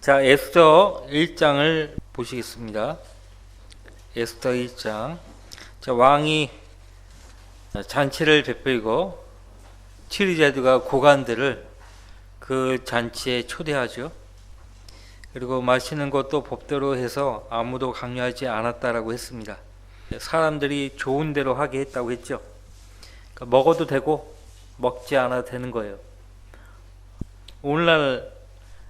자, 에스더 1장을 보시겠습니다. 에스더 1장. 자, 왕이 잔치를 베풀고 치리자드가 고관들을 그 잔치에 초대하죠. 그리고 마시는 것도 법대로 해서 아무도 강요하지 않았다라고 했습니다. 사람들이 좋은 대로 하게 했다고 했죠. 그러니까 먹어도 되고 먹지 않아도 되는 거예요. 오늘날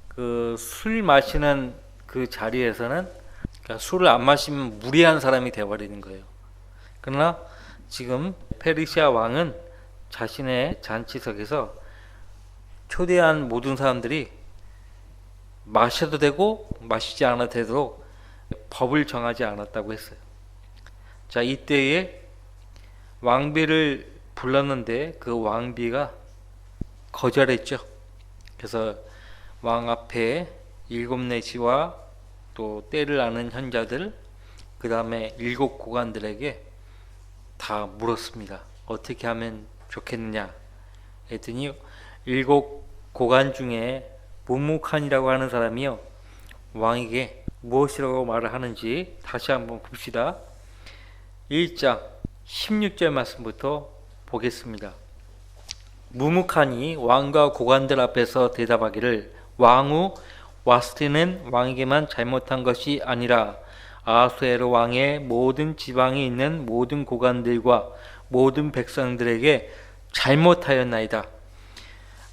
그 술 마시는 그 자리에서는 그러니까 술을 안 마시면 무리한 사람이 되어버리는 거예요. 그러나 지금 페르시아 왕은 자신의 잔치석에서 초대한 모든 사람들이 마셔도 되고 마시지 않아도 되도록 법을 정하지 않았다고 했어요. 자, 이때에 왕비를 불렀는데 그 왕비가 거절했죠. 그래서 왕 앞에 7내시와 또 때를 아는 현자들, 그 다음에 7 고관들에게 다 물었습니다. 어떻게 하면 좋겠느냐 했더니 7 고관 중에 무무칸이라고 하는 사람이요, 왕에게 무엇이라고 말을 하는지 다시 한번 봅시다. 1장 16절 말씀부터 보겠습니다. 무무칸이 왕과 고관들 앞에서 대답하기를, 왕후 와스티는 왕에게만 잘못한 것이 아니라 아수에로 왕의 모든 지방에 있는 모든 고관들과 모든 백성들에게 잘못하였나이다.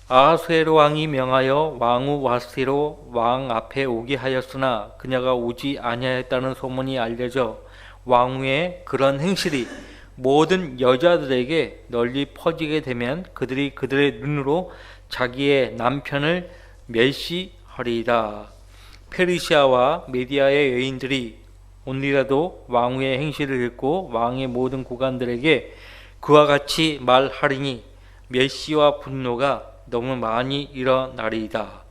아수에로 왕이 명하여 왕후 와스티로 왕 앞에 오게 하였으나 그녀가 오지 아니하였다는 소문이 알려져 왕후의 그런 행실이 모든 여자들에게 널리 퍼지게 되면 그들이 그들의 눈으로 자기의 남편을 멸시하리이다. 페르시아와 메디아의 여인들이 오늘이라도 왕후의 행실을 읽고 왕의 모든 고관들에게 그와 같이 말하리니 멸시와 분노가 너무 많이 일어나리이다.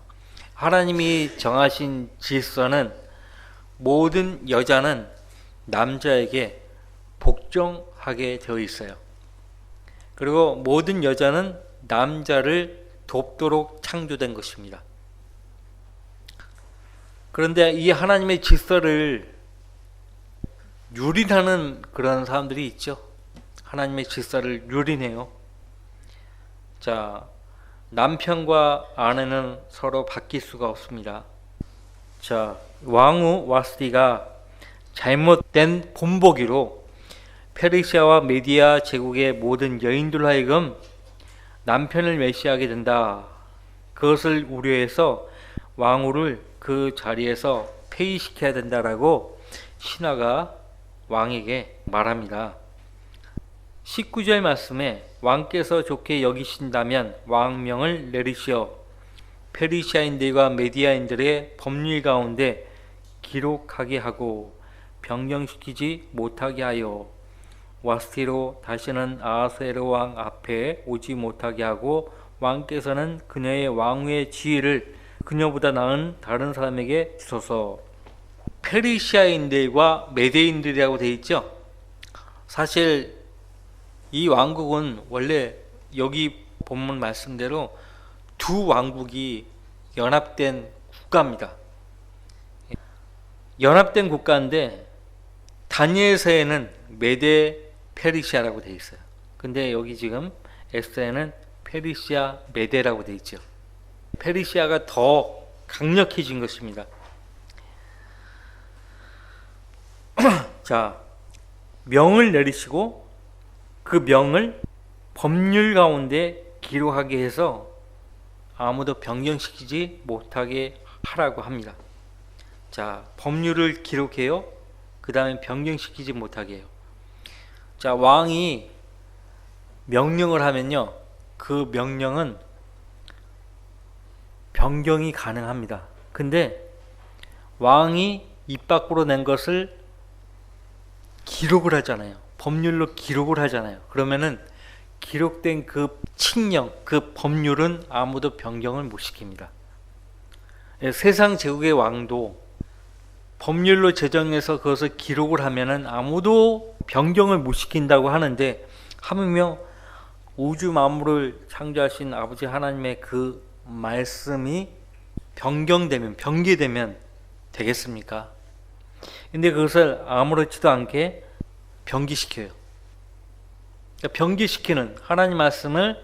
하나님이 정하신 질서는 모든 여자는 남자에게 복종하게 되어 있어요. 그리고 모든 여자는 남자를 돕도록 창조된 것입니다. 그런데 이 하나님의 질서를 유린하는 그런 사람들이 있죠. 하나님의 질서를 유린해요. 자, 남편과 아내는 서로 바뀔 수가 없습니다. 자, 왕후 와스티가 잘못된 본보기로 페르시아와 메디아 제국의 모든 여인들 하여금 남편을 멸시하게 된다. 그것을 우려해서 왕후를 그 자리에서 폐위시켜야 된다라고 신하가 왕에게 말합니다. 19절 말씀에 왕께서 좋게 여기신다면 왕명을 내리시어 페르시아인들과 메디아인들의 법률 가운데 기록하게 하고 변경시키지 못하게 하여 와스티로 다시는 아하수에로 왕 앞에 오지 못하게 하고 왕께서는 그녀의 왕후의 지위를 그녀보다 나은 다른 사람에게 주소서. 페르시아인들과 메대인들이라고 되어 있죠. 사실 이 왕국은 원래 여기 본문 말씀대로 두 왕국이 연합된 국가입니다. 연합된 국가인데 다니엘서에는 메대 페르시아라고 되어 있어요. 근데 여기 지금 에스더에는 페르시아 메대라고 되어 있죠. 페르시아가 더 강력해진 것입니다. 자, 명을 내리시고 그 명을 법률 가운데 기록하게 해서 아무도 변경시키지 못하게 하라고 합니다. 자, 법률을 기록해요. 그 다음에 변경시키지 못하게 해요. 자, 왕이 명령을 하면요, 그 명령은 변경이 가능합니다. 근데 왕이 입 밖으로 낸 것을 기록을 하잖아요. 법률로 기록을 하잖아요. 그러면은 기록된 그 칙령, 그 법률은 아무도 변경을 못 시킵니다. 세상 제국의 왕도 법률로 제정해서 그것을 기록을 하면은 아무도 변경을 못 시킨다고 하는데, 하물며 우주 만물을 창조하신 아버지 하나님의 그 말씀이 변경되면, 변개되면 되겠습니까? 근데 그것을 아무렇지도 않게 변기시켜요. 그러니까 변기시키는 하나님 말씀을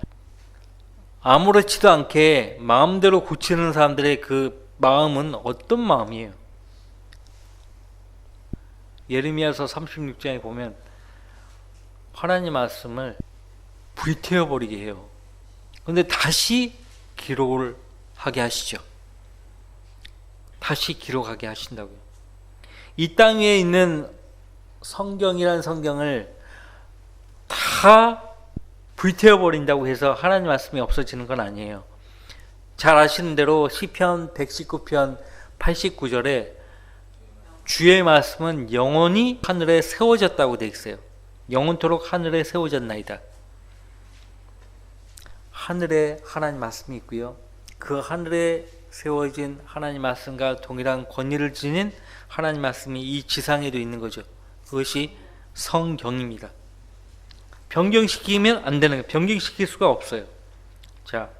아무렇지도 않게 마음대로 고치는 사람들의 그 마음은 어떤 마음이에요? 예레미야서 36장에 보면 하나님 말씀을 불태워 버리게 해요. 근데 다시 기록을 하게 하시죠. 다시 기록하게 하신다고요. 이 땅 위에 있는 성경이라는 성경을 다 불태워 버린다고 해서 하나님 말씀이 없어지는 건 아니에요. 잘 아시는 대로 시편 119편 89절에 주의 말씀은 영원히 하늘에 세워졌다고 되어 있어요. 영원토록 하늘에 세워졌나이다. 하늘에 하나님 말씀이 있고요. 그 하늘에 세워진 하나님 말씀과 동일한 권위를 지닌 하나님 말씀이 이 지상에도 있는 거죠. 그것이 성경입니다. 변경시키면 안 되는 거예요. 변경시킬 수가 없어요. 자,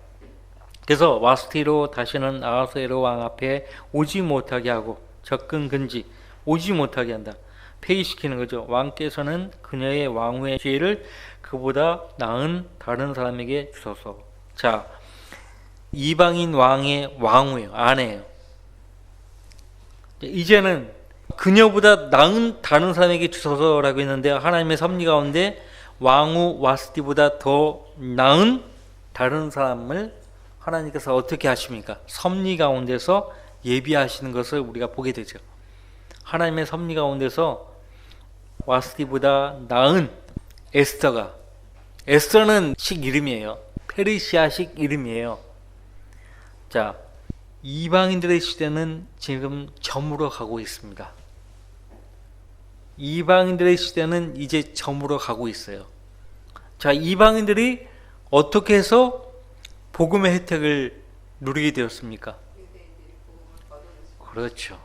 그래서 와스티로 다시는 아하수에로 왕 앞에 오지 못하게 하고 접근 금지, 오지 못하게 한다. 폐기시키는 거죠. 왕께서는 그녀의 왕후의 지혜를 그보다 나은 다른 사람에게 주소서. 자, 이방인 왕의 왕후예요. 아내예요. 이제는 그녀보다 나은 다른 사람에게 주소서라고 했는데 하나님의 섭리 가운데 왕후 와스티보다 더 나은 다른 사람을 하나님께서 어떻게 하십니까? 섭리 가운데서 예비하시는 것을 우리가 보게 되죠. 하나님의 섭리 가운데서 와스티보다 나은 에스더가, 에스더는 식 이름이에요. 페르시아식 이름이에요. 자, 이방인들의 시대는 지금 저물어 가고 있습니다. 이방인들의 시대는 이제 저물어 가고 있어요. 자, 이방인들이 어떻게 해서 복음의 혜택을 누리게 되었습니까? 그렇죠.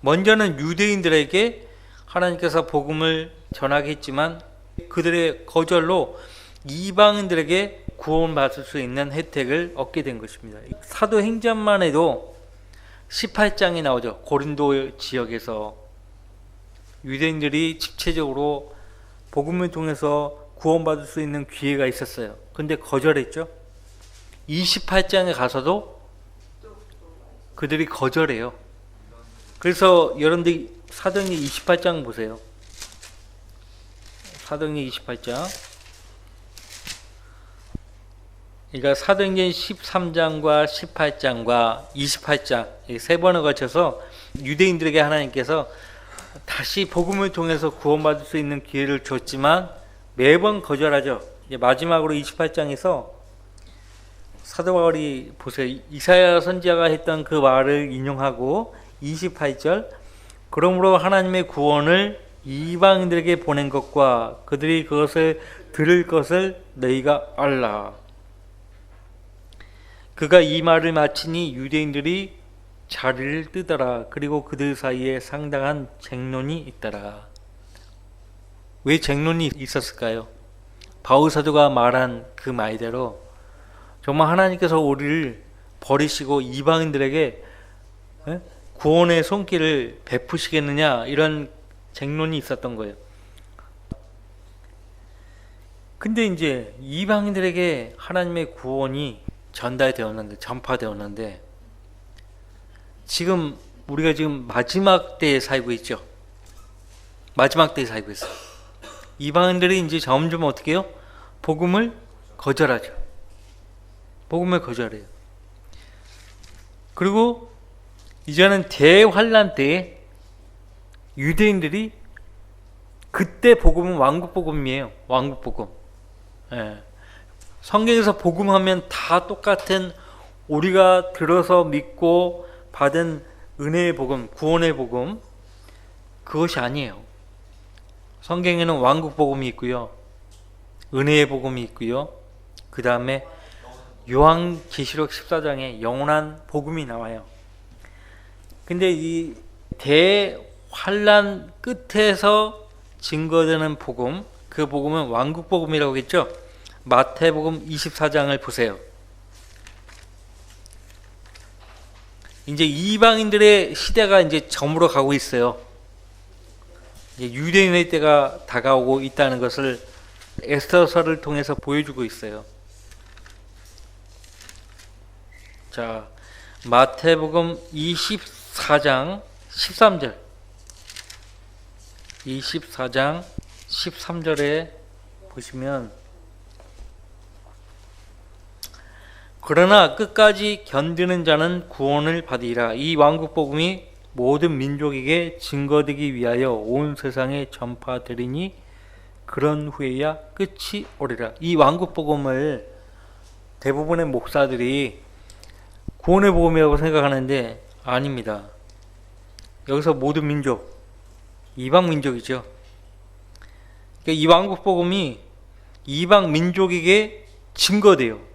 먼저는 유대인들에게 하나님께서 복음을 전하겠지만 그들의 거절로 이방인들에게 구원받을 수 있는 혜택을 얻게 된 것입니다. 사도행전만 해도 18장이 나오죠. 고린도 지역에서 유대인들이 집체적으로 복음을 통해서 구원받을 수 있는 기회가 있었어요. 근데 거절했죠. 28장에 가서도 그들이 거절해요. 그래서 여러분들 사도행전 28장 보세요. 사도행전 28장. 그러니까 사도행전 13장과 18장과 28장 세 번에 걸쳐서 유대인들에게 하나님께서 다시 복음을 통해서 구원받을 수 있는 기회를 줬지만 매번 거절하죠. 이제 마지막으로 28장에서 사도 바울이 보세요. 이사야 선지자가 했던 그 말을 인용하고 28절 그러므로 하나님의 구원을 이방인들에게 보낸 것과 그들이 그것을 들을 것을 너희가 알라. 그가 이 말을 마치니 유대인들이 자리를 뜨더라. 그리고 그들 사이에 상당한 쟁론이 있더라. 왜 쟁론이 있었을까요? 바울 사도가 말한 그 말대로 정말 하나님께서 우리를 버리시고 이방인들에게 구원의 손길을 베푸시겠느냐 이런 쟁론이 있었던 거예요. 근데 이제 이방인들에게 하나님의 구원이 전달되었는데 전파되었는데 지금 우리가 지금 마지막 때에 살고 있죠. 마지막 때에 살고 있어요. 이방인들이 이제 점점 어떻게 해요? 복음을 거절하죠. 복음을 거절해요. 그리고 이제는 대환란 때에 유대인들이 그때 복음은 왕국복음이에요. 왕국복음. 예. 성경에서 복음하면 다 똑같은 우리가 들어서 믿고 받은 은혜의 복음, 구원의 복음 그것이 아니에요. 성경에는 왕국복음이 있고요. 은혜의 복음이 있고요. 그 다음에 요한계시록 14장에 영원한 복음이 나와요. 근데 이 대환란 끝에서 증거되는 복음, 그 복음은 왕국복음이라고 했죠. 마태복음 24장을 보세요. 이제 이방인들의 시대가 이제 저물어 가고 있어요. 이제 유대인의 때가 다가오고 있다는 것을 에스더서를 통해서 보여주고 있어요. 자, 마태복음 24장 13절. 24장 13절에 보시면, 그러나 끝까지 견디는 자는 구원을 받으리라. 이 왕국 복음이 모든 민족에게 증거되기 위하여 온 세상에 전파되리니 그런 후에야 끝이 오리라. 이 왕국 복음을 대부분의 목사들이 구원의 복음이라고 생각하는데 아닙니다. 여기서 모든 민족, 이방 민족이죠. 그러니까 이 왕국 복음이 이방 민족에게 증거돼요.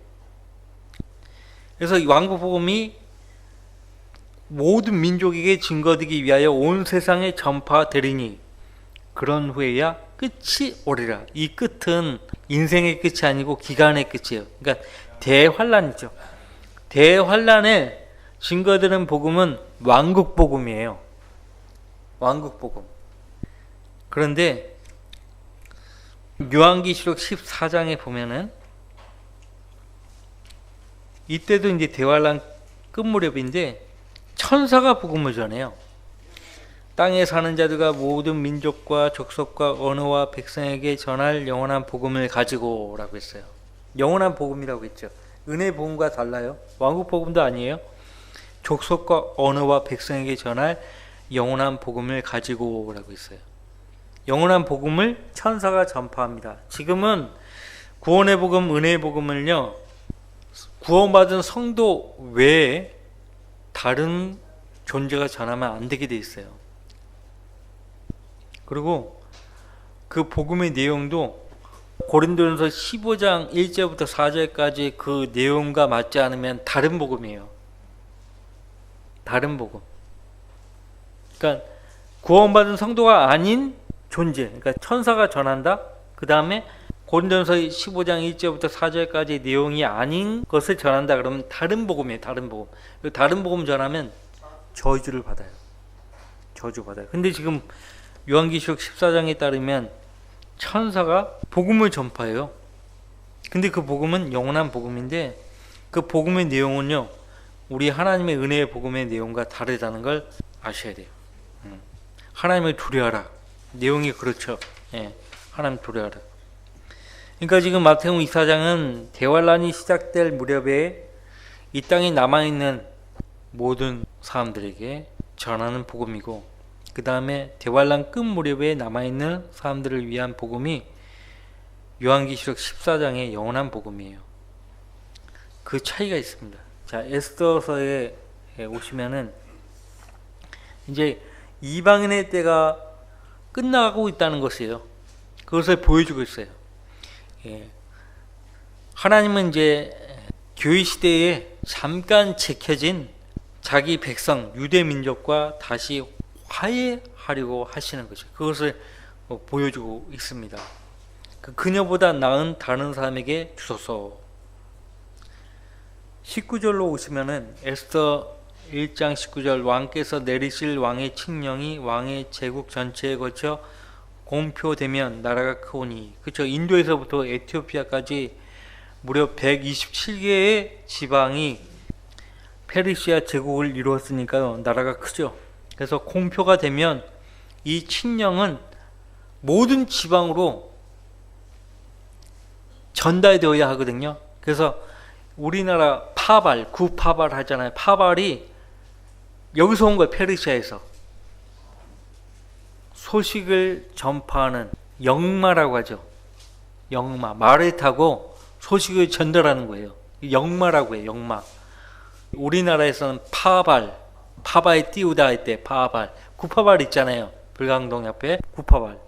그래서 이 왕국 복음이 모든 민족에게 증거되기 위하여 온 세상에 전파되리니 그런 후에야 끝이 오리라. 이 끝은 인생의 끝이 아니고 기간의 끝이에요. 그러니까 대환란이죠. 대환란에 증거되는 복음은 왕국 복음이에요. 왕국 복음. 그런데 요한계시록 14장에 보면은 이때도 이제 대환란 끝 무렵인데 천사가 복음을 전해요. 땅에 사는 자들과 모든 민족과 족속과 언어와 백성에게 전할 영원한 복음을 가지고라고 했어요. 영원한 복음이라고 했죠. 은혜 복음과 달라요. 왕국 복음도 아니에요. 족속과 언어와 백성에게 전할 영원한 복음을 가지고라고 했어요. 영원한 복음을 천사가 전파합니다. 지금은 구원의 복음, 은혜의 복음을요, 구원받은 성도 외에 다른 존재가 전하면 안 되게 돼 있어요. 그리고 그 복음의 내용도 고린도전서 15장 1절부터 4절까지 그 내용과 맞지 않으면 다른 복음이에요. 다른 복음. 그러니까 구원받은 성도가 아닌 존재, 그러니까 천사가 전한다. 그 다음에 고린도전서 15장 1절부터 4절까지 내용이 아닌 것을 전한다. 그러면 다른 복음이에요. 다른 복음. 다른 복음 전하면 저주를 받아요. 저주 받아요. 근데 지금 요한계시록 14장에 따르면 천사가 복음을 전파해요. 근데 그 복음은 영원한 복음인데 그 복음의 내용은요, 우리 하나님의 은혜의 복음의 내용과 다르다는 걸 아셔야 돼요. 하나님을 두려워하라. 내용이 그렇죠. 예, 하나님 두려워하라. 그러니까 지금 마태복음 24장은 대환란이 시작될 무렵에 이 땅에 남아있는 모든 사람들에게 전하는 복음이고, 그 다음에 대환란 끝 무렵에 남아있는 사람들을 위한 복음이 요한계시록 14장의 영원한 복음이에요. 그 차이가 있습니다. 자, 에스더서에 오시면은 이제 이방인의 때가 끝나가고 있다는 것이에요. 그것을 보여주고 있어요. 예. 하나님은 이제 교회 시대에 잠깐 지켜진 자기 백성 유대 민족과 다시 화해하려고 하시는 거죠. 그것을 보여주고 있습니다. 그녀보다 나은 다른 사람에게 주소서. 19절로 오시면은 에스더 1장 19절, 왕께서 내리실 왕의 칙령이 왕의 제국 전체에 걸쳐 공표되면 나라가 크오니. 그렇죠. 인도에서부터 에티오피아까지 무려 127개의 지방이 페르시아 제국을 이루었으니까요, 나라가 크죠. 그래서 공표가 되면 이 칙령은 모든 지방으로 전달되어야 하거든요. 그래서 우리나라 파발, 구파발 하잖아요. 파발이 여기서 온 거예요. 페르시아에서. 소식을 전파하는 영마라고 하죠. 영마. 말을 타고 소식을 전달하는 거예요. 영마라고 해요. 영마. 우리나라에서는 파발, 파바에 띄우다 할 때 파발, 구파발 있잖아요. 불광동 옆에 구파발.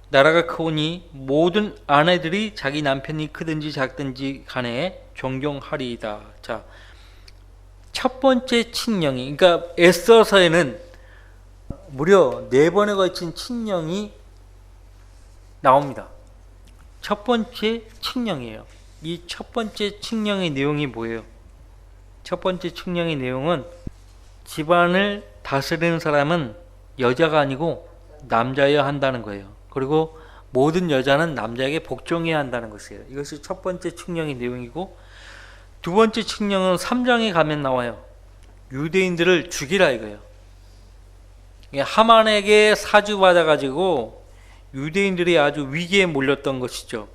나라가 크오니 모든 아내들이 자기 남편이 크든지 작든지 간에 존경하리이다. 자, 첫 번째 칙령이, 그러니까 에스더서에는 무려 4번에 걸친 칙령이 나옵니다. 첫 번째 칙령이에요. 이 첫 번째 칙령의 내용이 뭐예요? 첫 번째 칙령의 내용은 집안을 다스리는 사람은 여자가 아니고 남자여야 한다는 거예요. 그리고 모든 여자는 남자에게 복종해야 한다는 것이에요. 이것이 첫 번째 칙령의 내용이고, 두 번째 칙령은 3장에 가면 나와요. 유대인들을 죽이라 이거예요. 하만에게 사주받아가지고 유대인들이 아주 위기에 몰렸던 것이죠.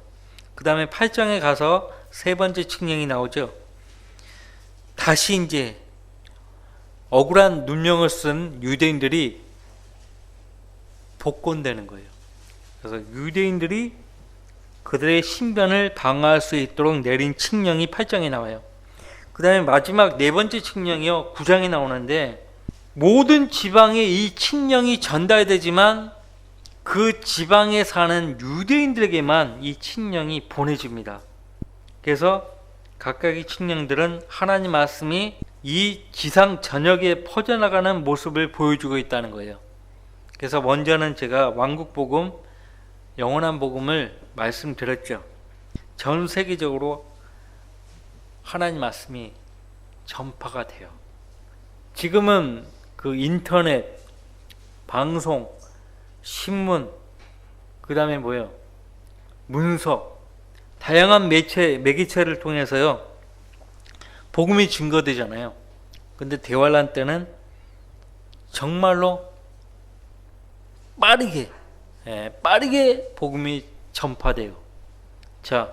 그 다음에 8장에 가서 세 번째 칙령이 나오죠. 다시 이제 억울한 누명을 쓴 유대인들이 복권되는 거예요. 그래서 유대인들이 그들의 신변을 방어할 수 있도록 내린 칙령이 8장에 나와요. 그 다음에 마지막 네 번째 칙령이요, 9장에 나오는데, 모든 지방에 이 칙령이 전달되지만 그 지방에 사는 유대인들에게만 이 칙령이 보내집니다. 그래서 각각의 칙령들은 하나님 말씀이 이 지상 전역에 퍼져나가는 모습을 보여주고 있다는 거예요. 그래서 먼저는 제가 왕국복음, 영원한 복음을 말씀드렸죠. 전 세계적으로 하나님 말씀이 전파가 돼요. 지금은 그 인터넷, 방송, 신문, 그 다음에 뭐예요? 문서, 다양한 매개체를 통해서요, 복음이 증거되잖아요. 근데 대환란 때는 정말로 빠르게 복음이 전파돼요. 자,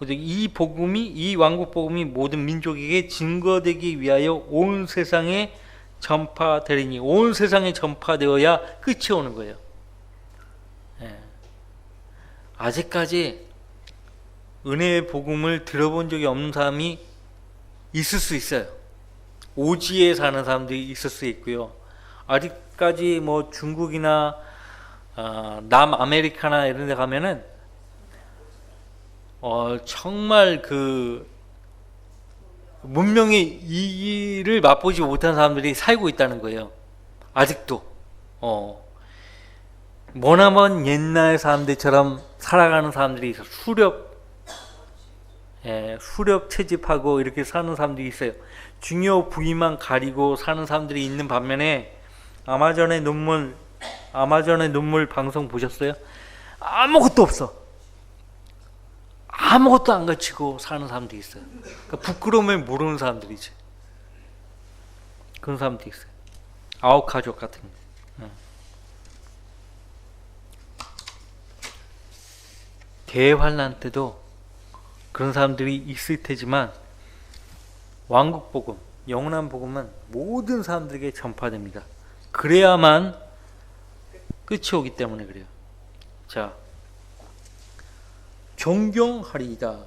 이 복음이, 이 왕국 복음이 모든 민족에게 증거되기 위하여 온 세상에 전파되리니, 온 세상에 전파되어야 끝이 오는 거예요. 아직까지 은혜의 복음을 들어본 적이 없는 사람이 있을 수 있어요. 오지에 사는 사람들이 있을 수 있고요. 아직까지 뭐 중국이나 남아메리카나 이런 데 가면은 정말 그 문명의 이를 맛보지 못한 사람들이 살고 있다는 거예요. 아직도 머나먼 옛날 사람들처럼 살아가는 사람들이 있어요. 수렵 채집하고 이렇게 사는 사람들이 있어요. 중요 부위만 가리고 사는 사람들이 있는 반면에, 아마존의 눈물 방송 보셨어요? 아무것도 없어. 아무것도 안 갖추고 사는 사람들이 있어요. 그러니까 부끄러움을 모르는 사람들이지. 그런 사람들이 있어요. 아웃가족 같은 거. 대환란 때도 그런 사람들이 있을 테지만, 왕국 복음, 영원한 복음은 모든 사람들에게 전파됩니다. 그래야만 끝이 오기 때문에 그래요. 자, 존경하리이다.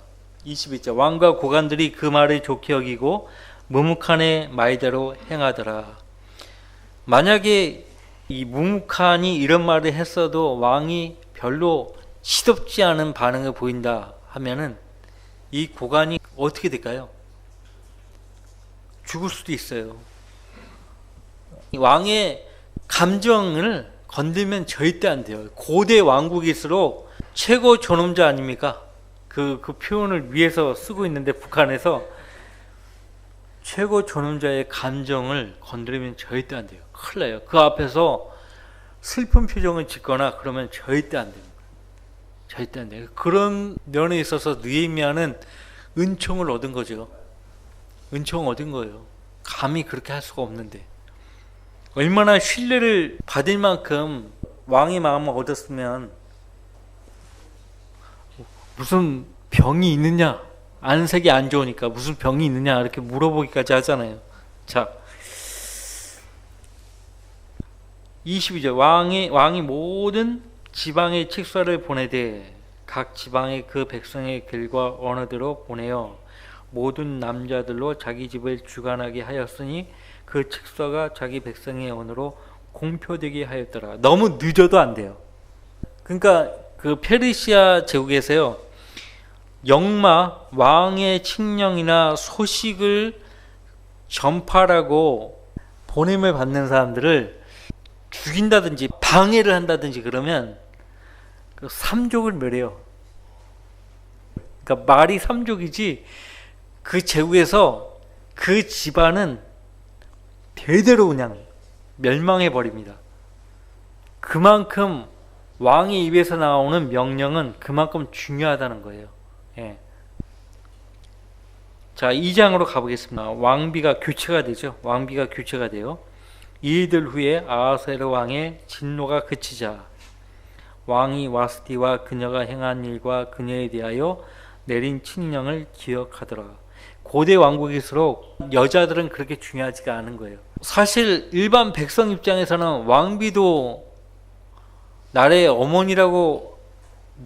21절. 왕과 고관들이 그 말을 좋게 여기고 무묵한의 말대로 행하더라. 만약에 이 무묵한이 이런 말을 했어도 왕이 별로 시덥지 않은 반응을 보인다 하면은 이 고관이 어떻게 될까요? 죽을 수도 있어요. 왕의 감정을 건들면 절대 안 돼요. 고대 왕국일수록 최고 존엄자 아닙니까? 그 표현을 위해서 쓰고 있는데, 북한에서 최고 존엄자의 감정을 건드리면 절대 안 돼요. 큰일 나요. 그 앞에서 슬픈 표정을 짓거나 그러면 절대 안 됩니다. 절대 안 돼요. 그런 면에 있어서 느헤미야는 은총을 얻은 거죠. 은총 얻은 거예요. 감히 그렇게 할 수가 없는데, 얼마나 신뢰를 받을 만큼 왕의 마음을 얻었으면, 무슨 병이 있느냐, 안색이 안 좋으니까 무슨 병이 있느냐 이렇게 물어보기까지 하잖아요. 자, 22절. 왕이 모든 지방의 칙서를 보내되 각 지방의 그 백성의 길과 언어대로 보내어 모든 남자들로 자기 집을 주관하게 하였으니 그 칙서가 자기 백성의 언어로 공표되게 하였더라. 너무 늦어도 안 돼요. 그러니까 그 페르시아 제국에서요, 영마 왕의 칙령이나 소식을 전파라고 보냄을 받는 사람들을 죽인다든지 방해를 한다든지 그러면 그 삼족을 멸해요. 그러니까 말이 삼족이지, 그 제국에서 그 집안은 대대로 그냥 멸망해 버립니다. 그만큼 왕의 입에서 나오는 명령은 그만큼 중요하다는 거예요. 예. 자, 2장으로 가보겠습니다. 왕비가 교체가 되죠. 왕비가 교체가 돼요. 이들 후에 아하스웨로 왕의 진노가 그치자 왕이 와스티와 그녀가 행한 일과 그녀에 대하여 내린 칙령을 기억하더라. 고대 왕국일수록 여자들은 그렇게 중요하지가 않은 거예요. 사실 일반 백성 입장에서는 왕비도 나라의 어머니라고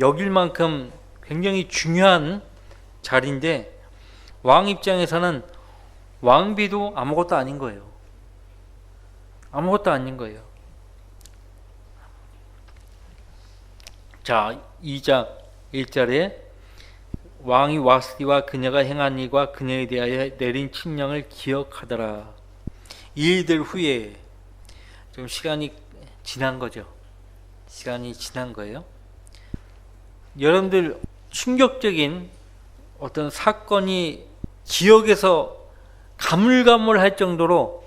여길 만큼 굉장히 중요한 자리인데 왕 입장에서는 왕비도 아무것도 아닌 거예요. 아무것도 아닌 거예요. 자, 2장 1절에 왕이 와스티와 그녀가 행한 일과 그녀에 대하여 내린 칙령을 기억하더라. 이 일들 후에 좀 시간이 지난 거죠. 시간이 지난 거예요. 여러분들 충격적인 어떤 사건이 기억에서 가물가물할 정도로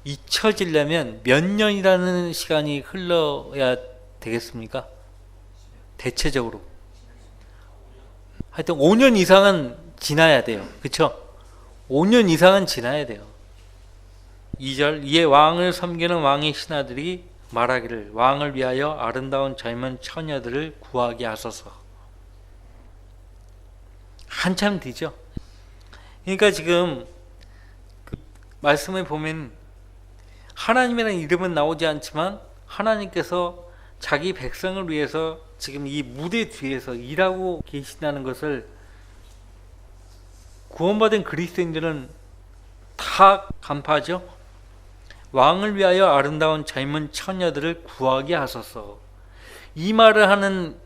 잊혀지려면 몇 년이라는 시간이 흘러야 되겠습니까? 대체적으로 하여튼 5년 이상은 지나야 돼요. 그쵸? 5년 이상은 지나야 돼요. 2절 이에 왕을 섬기는 왕의 신하들이 말하기를 왕을 위하여 아름다운 젊은 처녀들을 구하게 하소서. 한참 뒤죠. 그러니까 지금 그 말씀에 보면 하나님이라는 이름은 나오지 않지만 하나님께서 자기 백성을 위해서 지금 이 무대 뒤에서 일하고 계신다는 것을 구원받은 그리스도인들은 다 간파하죠. 왕을 위하여 아름다운 젊은 처녀들을 구하게 하소서. 이 말을 하는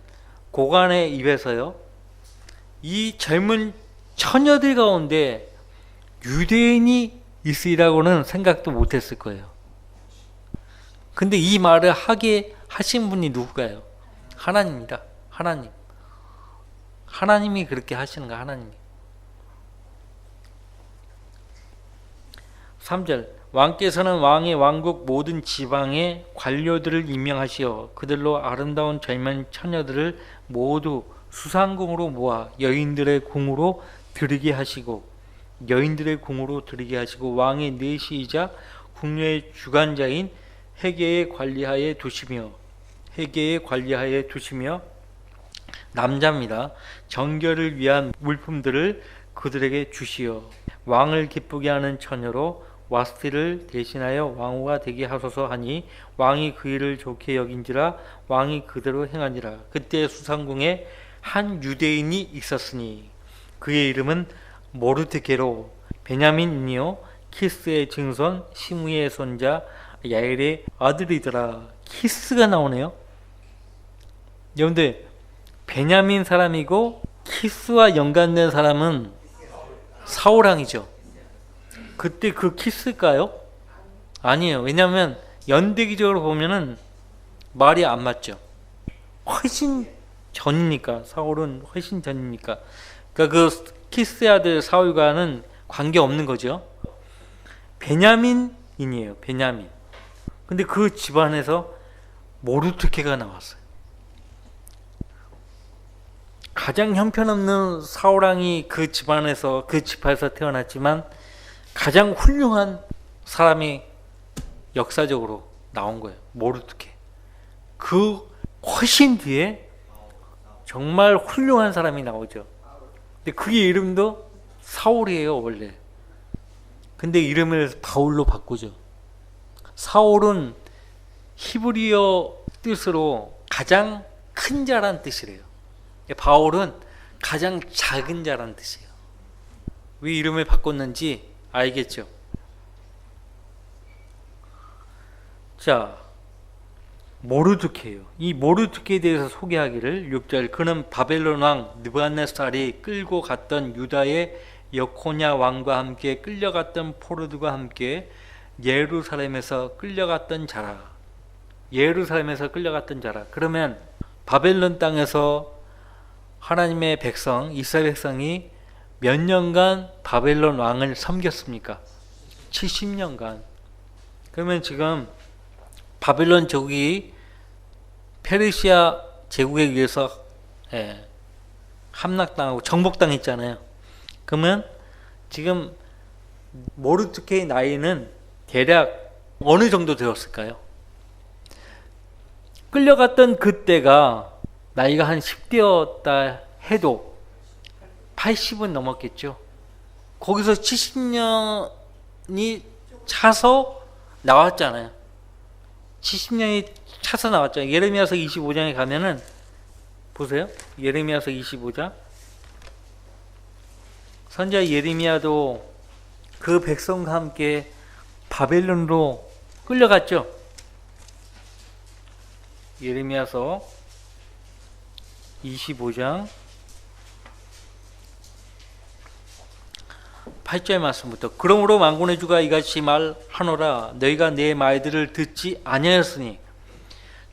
고관의 입에서요, 이 젊은 처녀들 가운데 유대인이 있으리라고는 생각도 못했을 거예요. 근데 이 말을 하게 하신 분이 누구가요? 하나님입니다. 하나님. 하나님이 그렇게 하시는 거야. 하나님이. 3절 왕께서는 왕의 왕국 모든 지방의 관료들을 임명하시어 그들로 아름다운 젊은 처녀들을 모두 수상궁으로 모아 여인들의 궁으로 들이게 하시고 왕의 내시이자 궁녀의 주관자인 회계에 관리하에 두시며 남자입니다. 정결을 위한 물품들을 그들에게 주시어 왕을 기쁘게 하는 처녀로 와스티를 대신하여 왕후가 되게 하소서 하니 왕이 그 일을 좋게 여긴지라 왕이 그대로 행하니라. 그때 수상궁에 한 유대인이 있었으니 그의 이름은 모르드게로 베냐민이요 키스의 증손 시므의 손자 야엘의 아들이더라. 키스가 나오네요. 여러분들 베냐민 사람이고 키스와 연관된 사람은 사울왕이죠. 그때 그 키스일까요? 아니에요. 왜냐하면 연대기적으로 보면은 말이 안 맞죠. 훨씬 전이니까. 사울은 훨씬 전이니까. 그러니까 그 키스의 아들 사울과는 관계 없는 거죠. 베냐민인이에요. 베냐민. 근데 그 집안에서 모르드게가 나왔어요. 가장 형편없는 사울왕이 그 집안에서 그 지파에서 태어났지만 가장 훌륭한 사람이 역사적으로 나온 거예요. 모르드게. 그 훨씬 뒤에 정말 훌륭한 사람이 나오죠. 근데 그의 이름도 사울이에요, 원래. 근데 이름을 바울로 바꾸죠. 사울은 히브리어 뜻으로 가장 큰 자란 뜻이래요. 바울은 가장 작은 자란 뜻이에요. 왜 이름을 바꿨는지 알겠죠? 자, 모르드게예요. 이 모르드게에 대해서 소개하기를 6절 그는 바벨론 왕 느부갓네살이 끌고 갔던 유다의 여코냐 왕과 함께 끌려갔던 포르드와 함께 예루살렘에서 끌려갔던 자라. 예루살렘에서 끌려갔던 자라. 그러면 바벨론 땅에서 하나님의 백성 이스라엘 백성이 몇 년간 바벨론 왕을 섬겼습니까? 70년간. 그러면 지금 바벨론 제국이 페르시아 제국에 의해서 함락당하고 정복당했잖아요. 그러면 지금 모르드케의 나이는 대략 어느 정도 되었을까요? 끌려갔던 그때가 나이가 한 10대였다 해도 80은 넘었겠죠. 거기서 70년이 차서 나왔잖아요. 70년이 차서 나왔잖아요. 예레미야서 25장에 가면은 보세요. 예레미야서 25장. 선지자 예레미야도 그 백성과 함께 바벨론으로 끌려갔죠. 예레미야서 25장 8절 말씀부터 그러므로 만군의 주가 이같이 말하노라 너희가 내 말들을 듣지 아니하였으니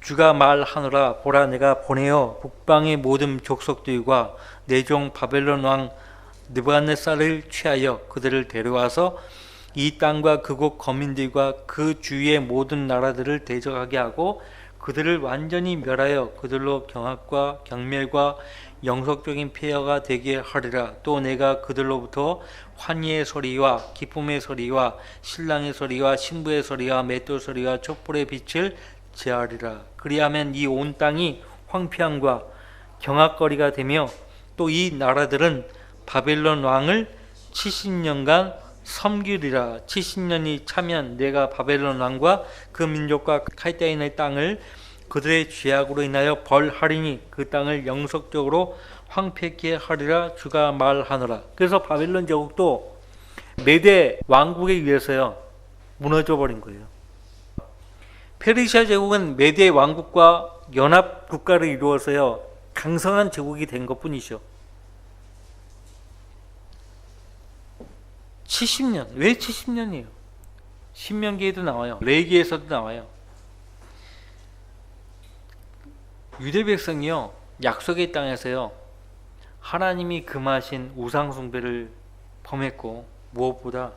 주가 말하노라 보라 내가 보내어 북방의 모든 족속들과 내 종 바벨론 왕 느부갓네살을 취하여 그들을 데려와서 이 땅과 그곳 거민들과 그 주위의 모든 나라들을 대적하게 하고 그들을 완전히 멸하여 그들로 경악과 경멸과 영속적인 폐허가 되게 하리라. 또 내가 그들로부터 환희의 소리와 기쁨의 소리와 신랑의 소리와 신부의 소리와 맷돌 소리와 촛불의 빛을 제하리라. 그리하면 이 온 땅이 황폐함과 경악거리가 되며 또 이 나라들은 바벨론 왕을 70년간 섬기리라. 70년이 차면 내가 바벨론 왕과 그 민족과 칼다인의 땅을 그들의 죄악으로 인하여 벌하리니 그 땅을 영속적으로 황폐케 하리라. 주가 말하노라. 그래서 바벨론 제국도 메대 왕국에 의해서요 무너져 버린 거예요. 페르시아 제국은 메대 왕국과 연합 국가를 이루어서요 강성한 제국이 된 것뿐이죠. 70년. 왜 70년이에요? 신명기에도 나와요. 레위기에서도 나와요. 유대 백성이요 약속의 땅에서요 하나님이 금하신 우상 숭배를 범했고 무엇보다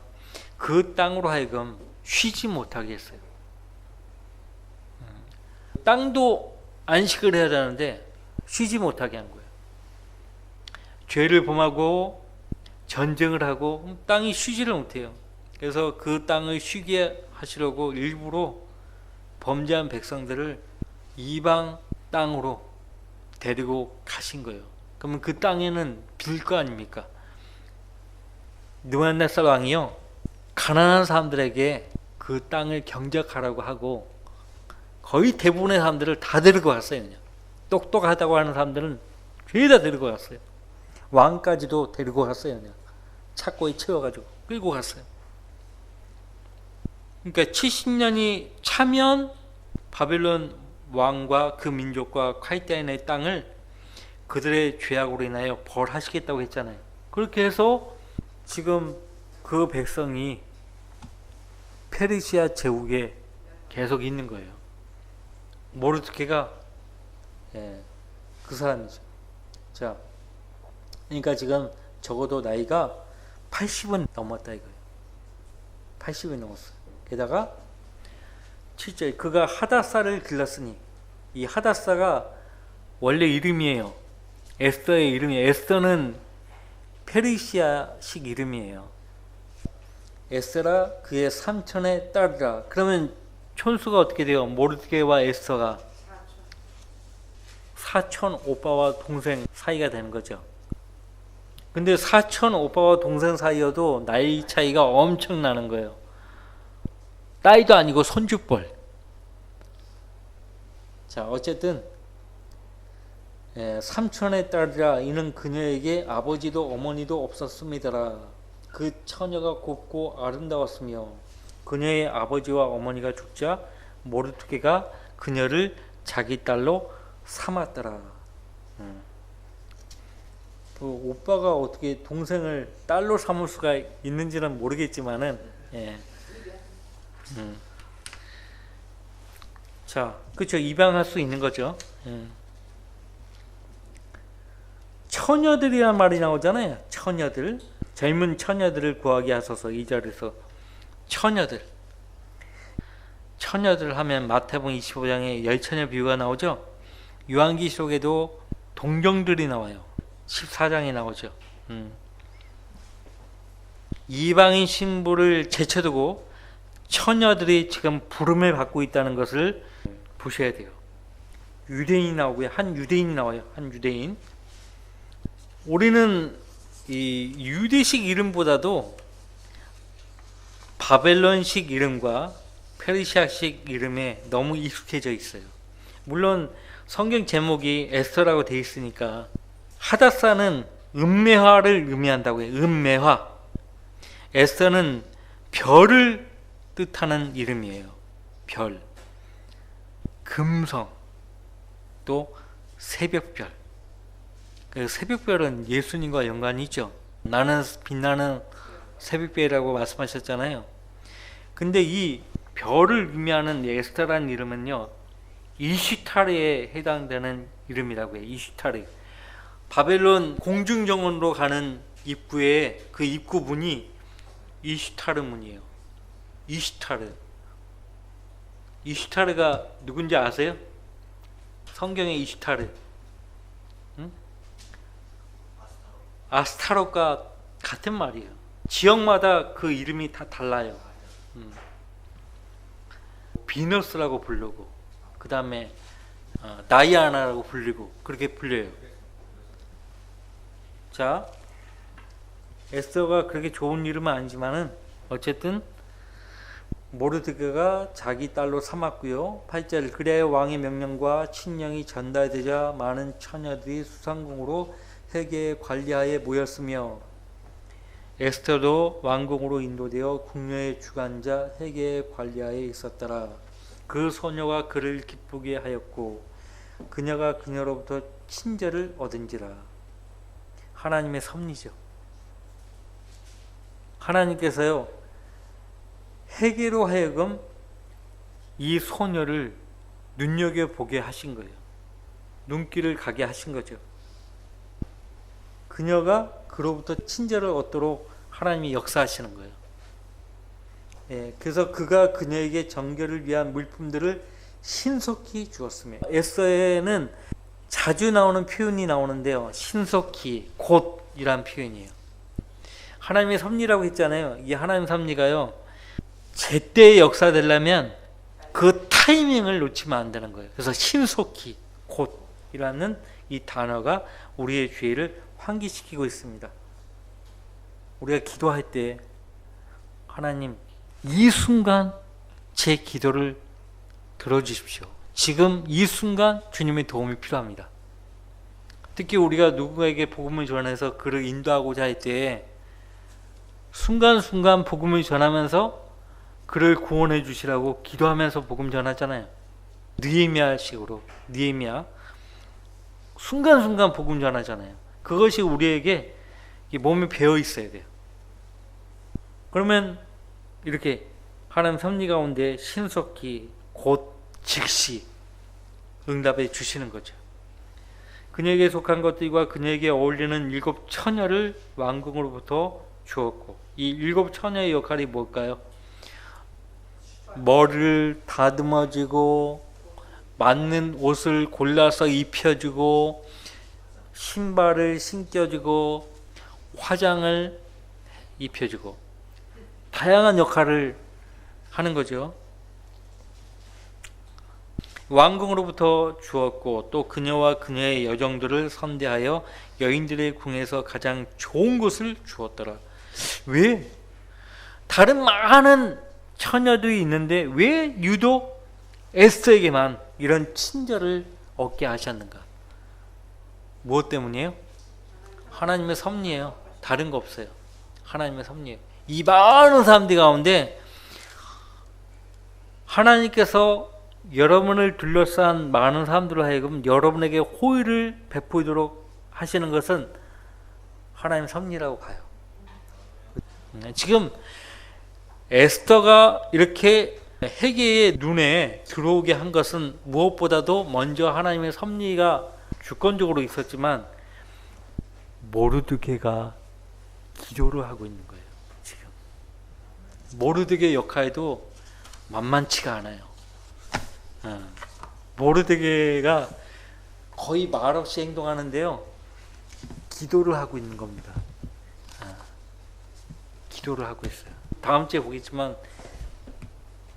그 땅으로 하여금 쉬지 못하게 했어요. 땅도 안식을 해야 되는데 쉬지 못하게 한 거예요. 죄를 범하고 전쟁을 하고 땅이 쉬지를 못해요. 그래서 그 땅을 쉬게 하시려고 일부러 범죄한 백성들을 이방 땅으로 데리고 가신 거예요. 그러면 그 땅에는 빌 거 아닙니까? 느부갓네살 왕이요 가난한 사람들에게 그 땅을 경작하라고 하고 거의 대부분의 사람들을 다 데리고 갔어요. 그냥 똑똑하다고 하는 사람들은 죄다 데리고 갔어요. 왕까지도 데리고 갔어요. 그냥 차고에 채워가지고 끌고 갔어요. 그러니까 70년이 차면 바벨론 왕과 그 민족과 칼다인의 땅을 그들의 죄악으로 인하여 벌하시겠다고 했잖아요. 그렇게 해서 지금 그 백성이 페르시아 제국에 계속 있는 거예요. 모르드케가 그 사람이죠. 자, 그러니까 지금 적어도 나이가 80은 넘었다 이거예요. 80이 넘었어요. 게다가 7절 그가 하다사를 길렀으니 이 하다사가 원래 이름이에요. 에스더의 이름이에요. 에스더는 페르시아식 이름이에요. 에스더라 그의 삼촌의 딸이라. 그러면 촌수가 어떻게 돼요? 모르드케와 에스더가 사촌 오빠와 동생 사이가 되는 거죠. 근데 사촌 오빠와 동생 사이여도 나이 차이가 엄청 나는 거예요. 딸도 아니고 손주뻘. 자, 어쨌든 삼촌의 딸이라 이는 그녀에게 아버지도 어머니도 없었습니다라. 그 처녀가 곱고 아름다웠으며 그녀의 아버지와 어머니가 죽자 모르드케가 그녀를 자기 딸로 삼았더라. 그 오빠가 어떻게 동생을 딸로 삼을 수가 있는지는 모르겠지만은 자, 그렇죠. 입양할 수 있는 거죠. 처녀들이란 말이 나오잖아요. 처녀들, 젊은 처녀들을 구하게 하소서. 2절에서 처녀들 하면 마태복음 25장에 열처녀 비유가 나오죠. 요한계시록에도 동정들이 나와요. 14장에 나오죠. 이방인 신부를 제쳐두고 처녀들이 지금 부름을 받고 있다는 것을 보셔야 돼요. 유대인이 나오고요. 한 유대인이 나와요. 한 유대인. 우리는 이 유대식 이름보다도 바벨론식 이름과 페르시아식 이름에 너무 익숙해져 있어요. 물론 성경 제목이 에스더라고 되어 있으니까 하다사는 음매화를 의미한다고 해요. 음매화. 에스더는 별을 뜻하는 이름이에요. 별. 금성. 또 새벽별. 그 새벽별은 예수님과 연관이 있죠. 나는 빛나는 새벽별이라고 말씀하셨잖아요. 근데 이 별을 의미하는 에스더라는 이름은요, 이시타르에 해당되는 이름이라고 해요. 이시타르. 바벨론 공중정원으로 가는 입구에 그 입구 문이 이시타르 문이에요. 이시타르가 누군지 아세요? 성경의 이시타르. 아스타롯과 같은 말이에요. 지역마다 그 이름이 다 달라요. 비너스라고 부르고, 그 다음에 다이아나라고 불리고, 그렇게 불려요. 자, 에스더가 그렇게 좋은 이름은 아니지만은 어쨌든 모르드게가 자기 딸로 삼았고요. 8절, 그래야 왕의 명령과 친령이 전달되자 많은 처녀들이 수상궁으로 회개의 관리하에 모였으며 에스더도 왕궁으로 인도되어 궁녀의 주관자 회개의 관리하에 있었더라. 그 소녀가 그를 기쁘게 하였고 그녀가 그녀로부터 친절을 얻은지라. 하나님의 섭리죠. 하나님께서요, 회개로 하여금 이 소녀를 눈여겨보게 하신 거예요. 눈길을 가게 하신 거죠. 그녀가 그로부터 친절을 얻도록 하나님이 역사하시는 거예요. 예, 그래서 그가 그녀에게 정결을 위한 물품들을 신속히 주었으며, 에스더에는 자주 나오는 표현이 나오는데요. 신속히, 곧이란 표현이에요. 하나님의 섭리라고 했잖아요. 이 하나님의 섭리가요, 제때에 역사되려면 그 타이밍을 놓치면 안 되는 거예요. 그래서 신속히, 곧이라는 이 단어가 우리의 죄를 환기시키고 있습니다. 우리가 기도할 때 하나님, 이 순간 제 기도를 들어주십시오. 지금 이 순간 주님의 도움이 필요합니다. 특히 우리가 누구에게 복음을 전해서 그를 인도하고자 할 때 순간순간 복음을 전하면서 그를 구원해 주시라고 기도하면서 복음 전하잖아요. 느헤미야 식으로, 느헤미야 순간순간 복음 전하잖아요. 그것이 우리에게 몸에 배어 있어야 돼요. 그러면 이렇게 하나님 섭리 가운데 신속히, 곧, 즉시 응답해 주시는 거죠. 그녀에게 속한 것들과 그녀에게 어울리는 7 처녀를 왕궁으로부터 주었고, 이 7 처녀의 역할이 뭘까요? 머리를 다듬어주고, 맞는 옷을 골라서 입혀주고, 신발을 신겨주고, 화장을 입혀주고, 다양한 역할을 하는 거죠. 왕궁으로부터 주었고, 또 그녀와 그녀의 여정들을 선대하여 여인들의 궁에서 가장 좋은 것을 주었더라. 왜? 다른 많은 처녀들이 있는데 왜 유독 에스더에게만 이런 친절을 얻게 하셨는가? 무엇 때문이에요? 하나님의 섭리예요. 다른 거 없어요. 하나님의 섭리예요. 이 많은 사람들 가운데 하나님께서 여러분을 둘러싼 많은 사람들로 하여금 여러분에게 호의를 베푸도록 하시는 것은 하나님의 섭리라고 봐요. 지금 에스더가 이렇게 헤게의 눈에 들어오게 한 것은 무엇보다도 먼저 하나님의 섭리가 주권적으로 있었지만 모르드게가 기도를 하고 있는 거예요. 지금 모르드게의 역할도 만만치가 않아요. 모르드게가 거의 말없이 행동하는데요, 기도를 하고 있는 겁니다. 기도를 하고 있어요. 다음 주에 보겠지만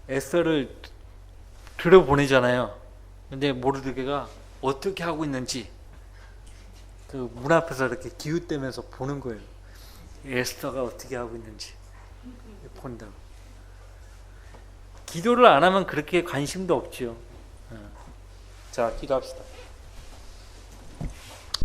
에스더를 들여보내잖아요. 근데 모르드게가 어떻게 하고 있는지 그 문 앞에서 이렇게 기웃대면서 보는 거예요. 에스더가 어떻게 하고 있는지 본다고. 기도를 안 하면 그렇게 관심도 없지요. 자, 기도합시다.